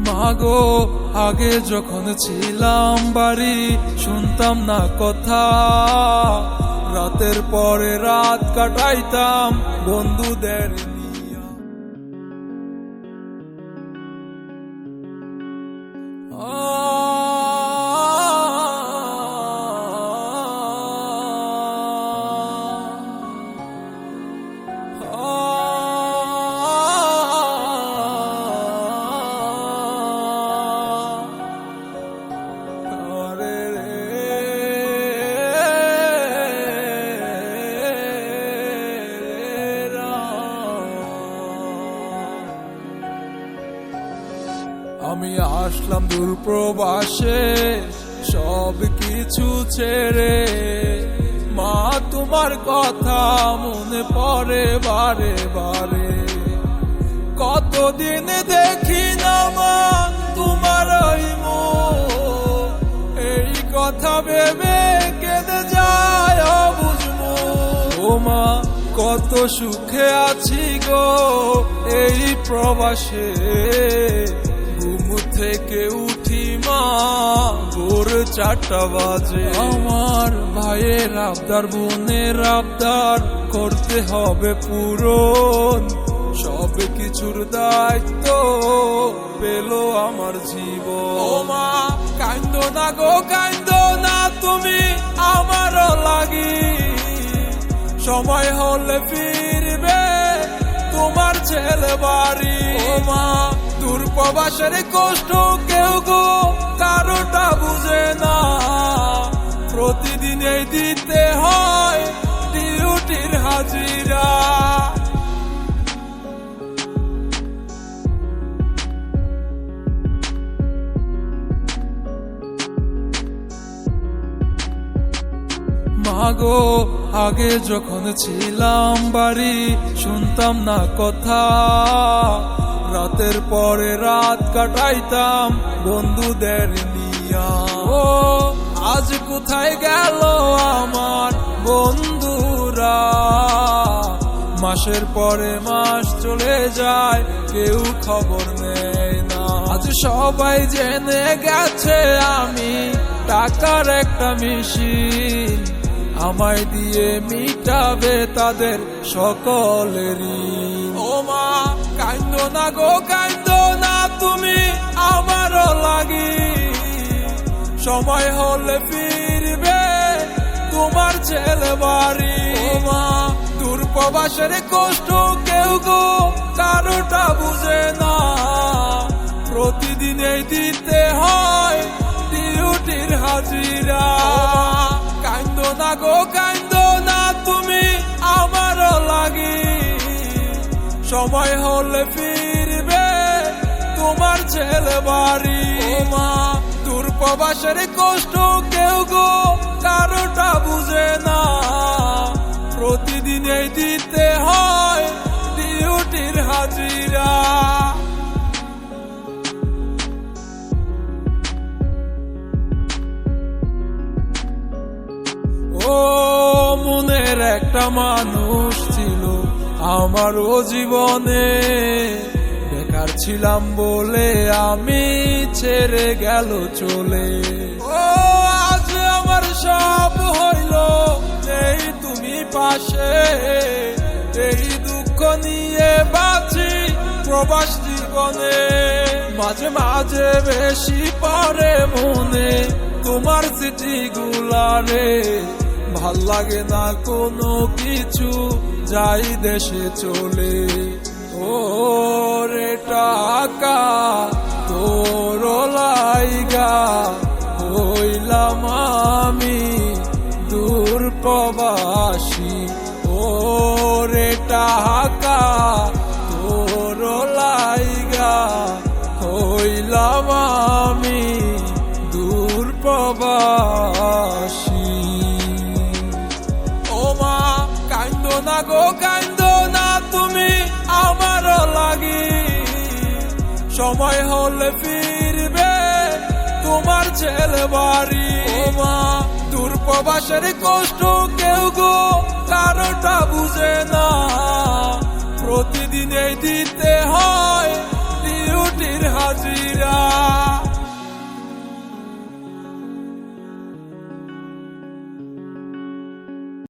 মাগো আগে যখন ছিলাম বাড়ি শুনতাম না কথা, রাতের পরে রাত কাটাইতাম বন্ধুদের নিয়া। আমি আসলাম দূর প্রবাসে সব কিছু ছেড়ে, মা তোমার কথা মনে পড়ে বারে বারে। কতদিন দেখি না মা তোমার ওই মুখ, এই কথা ভেবে কেঁদে যায় অবুঝ মুখ। ও মা কত সুখে আছি গো এই প্রবাসে, ঘুম থেকে উঠি মা ভোর 4টা বাজে। আমার ভাইয়ের আবদার বোনের আবদার করতে হবে পূরণ, সব কিছুর দায়িত্ব পেল আমার জীবন। ও মা কান্দো না গো কান্দো না তুমি আমার লাগি, সময় হলে ফিরবে তোমার ছেলে বাড়ি। ও মা দূর প্রবাসের কষ্ট কেউ গো কারোটা বুঝে না, প্রতিদিনই দিতে হয় ডিউটির হাজিরা। মাগো আগে যখন ছিলাম বাড়ি শুনতাম না কথা, রাতের পরে রাত কাটাইতাম বন্ধুদের নিয়া। ও আজ কোথায় গেল আমার বন্ধুরা, মাসের পরে মাস চলে যায় কেউ খবর নেয় না। আজ সবাই জেনে গেছে আমি টাকার একটা মেশিন, আমায় দিয়ে মিটাবে তাদের সকলেরই। ও মা কান্দো না গো কান্দো না তুমি আমার লাগি, সময় হলে ফিরবে তোমার ছেলে বাড়ি। ও মা দূর প্রবাসের কষ্ট কেউ গো কারোটা বুঝে না, প্রতিদিনই দিতে হয় ডিউটির হাজিরা। কান্দো না গো কান্দো না তুমি আমার লাগি, সময় হলে ফিরবে তোমার ছেলে বাড়ি। ও মা দূর প্রবাসের কষ্ট কেউ গো কারোটা বুঝে না, প্রতিদিনই দিতে হয় ডিউটির হাজিরা। ও মনের একটা মানুষ ছিল আমারও জীবনে, বেকার ছিলাম বলে আমি ছেড়ে গেল চলে। ও আজ আমার সব হইল এই তুমি পাশে, এই দুঃখ নিয়ে বাঁচি প্রবাস জীবনে। মাঝে মাঝে বেশি পড়ে মনে তোমার স্মৃতিগুলা রে, ভাল লাগে না কোনো কিছু যাই দেশে চলে। ও রে টাকা তোর লাইগা হইলাম আমি দূর প্রবাসী। ও রে টাকা তোর লাইগা হইলাম আমি দূর প্রবাসী। ও মা কান্দো না গো কান্দো না তুমি আমার লাগি, সময় হলে ফিরবে তোমার ছেলে বাড়ি। ও মা দূর প্রবাসের কষ্ট কেউ গো কারোটা বুঝে না, প্রতিদিনই দিতে হয় ডিউটির হাজিরা।